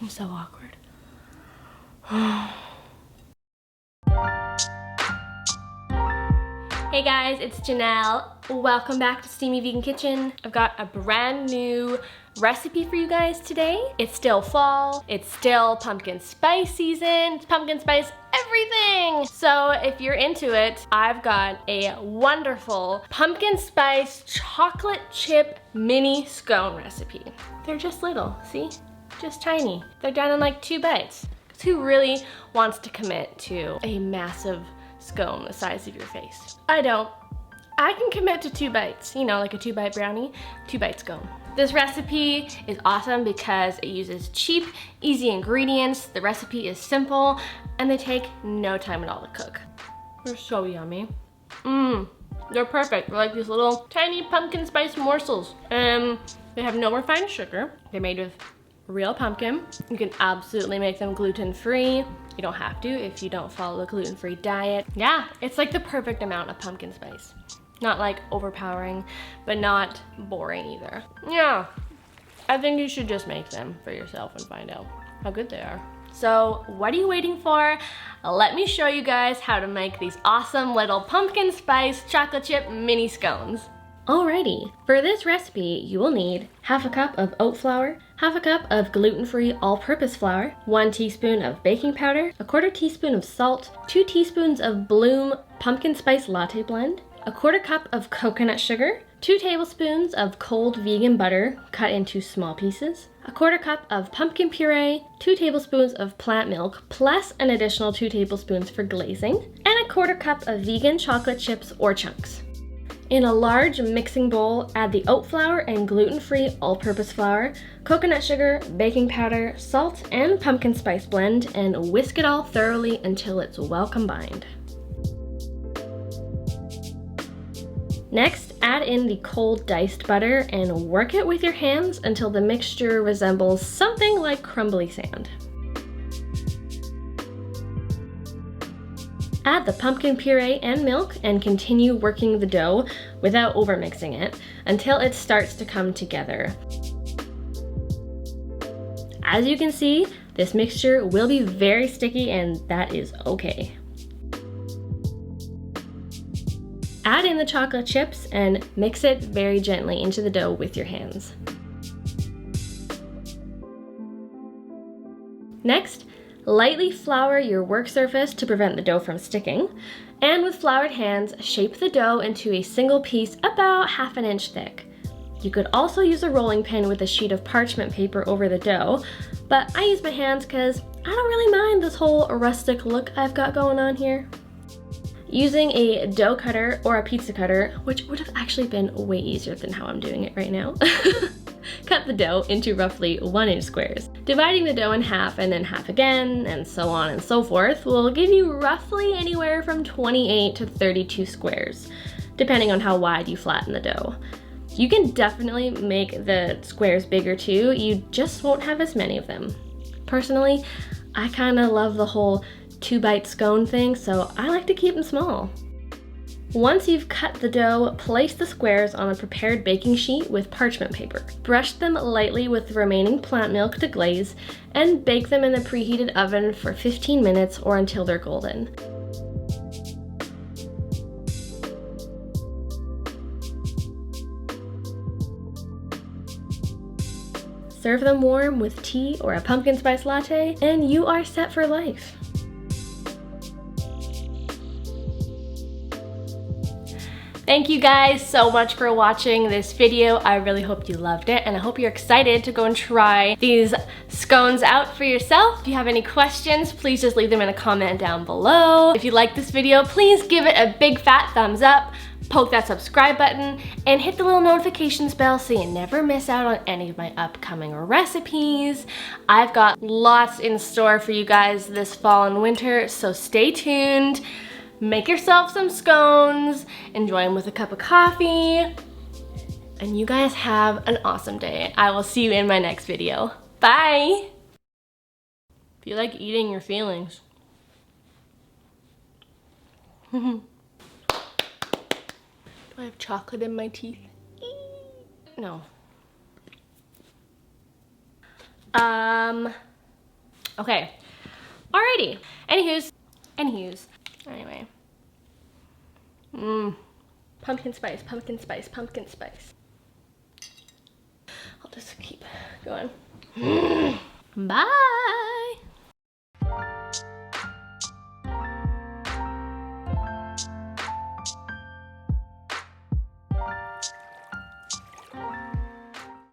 I'm so awkward. Hey guys, it's Janelle. Welcome back to Steamy Vegan Kitchen. I've got a brand new recipe for you guys today. It's still fall, it's still pumpkin spice season, it's pumpkin spice everything. So if you're into it, I've got a wonderful pumpkin spice chocolate chip mini scone recipe. They're just little, see? Just tiny. They're done in like 2 bites. Because who really wants to commit to a massive scone the size of your face? I don't. I can commit to 2 bites, you know, like a 2-bite brownie, 2-bite scone. This recipe is awesome because it uses cheap, easy ingredients. The recipe is simple and they take no time at all to cook. They're so yummy. They're perfect. They're like these little tiny pumpkin spice morsels. They have no refined sugar. They're made with real pumpkin. You can absolutely make them gluten-free. You don't have to if you don't follow the gluten-free diet. Yeah, it's like the perfect amount of pumpkin spice. Not like overpowering, but not boring either. Yeah, I think you should just make them for yourself and find out how good they are. So what are you waiting for? Let me show you guys how to make these awesome little pumpkin spice chocolate chip mini scones. Alrighty, for this recipe, you will need 1/2 cup of oat flour, 1/2 cup of gluten-free all-purpose flour, 1 teaspoon of baking powder, 1/4 teaspoon of salt, 2 teaspoons of Bloom pumpkin spice latte blend, 1/4 cup of coconut sugar, 2 tablespoons of cold vegan butter cut into small pieces, 1/4 cup of pumpkin puree, 2 tablespoons of plant milk, plus an additional 2 tablespoons for glazing, and 1/4 cup of vegan chocolate chips or chunks. In a large mixing bowl, add the oat flour and gluten-free all-purpose flour, coconut sugar, baking powder, salt, and pumpkin spice blend, and whisk it all thoroughly until it's well combined. Next, add in the cold diced butter and work it with your hands until the mixture resembles something like crumbly sand. Add the pumpkin puree and milk and continue working the dough without overmixing it until it starts to come together. As you can see, this mixture will be very sticky and that is okay. Add in the chocolate chips and mix it very gently into the dough with your hands. Next, lightly flour your work surface to prevent the dough from sticking, and with floured hands, shape the dough into a single piece about 1/2 inch thick. You could also use a rolling pin with a sheet of parchment paper over the dough, but I use my hands because I don't really mind this whole rustic look I've got going on here. Using a dough cutter or a pizza cutter, which would have actually been way easier than how I'm doing it right now, cut the dough into roughly 1-inch squares. Dividing the dough in half and then half again, and so on and so forth, will give you roughly anywhere from 28 to 32 squares, depending on how wide you flatten the dough. You can definitely make the squares bigger too, you just won't have as many of them. Personally, I kinda love the whole 2-bite scone thing, so I like to keep them small. Once you've cut the dough, place the squares on a prepared baking sheet with parchment paper. Brush them lightly with the remaining plant milk to glaze, and bake them in the preheated oven for 15 minutes or until they're golden. Serve them warm with tea or a pumpkin spice latte, and you are set for life. Thank you guys so much for watching this video. I really hope you loved it and I hope you're excited to go and try these scones out for yourself. If you have any questions, please just leave them in a comment down below. If you like this video, please give it a big fat thumbs up, poke that subscribe button, and hit the little notifications bell so you never miss out on any of my upcoming recipes. I've got lots in store for you guys this fall and winter, so stay tuned. Make yourself some scones, enjoy them with a cup of coffee, and you guys have an awesome day. I will see you in my next video. Bye! If you like eating your feelings. Do I have chocolate in my teeth? No. Okay, alrighty. Anywho. Anyway. Pumpkin spice, pumpkin spice, pumpkin spice. I'll just keep going. Bye.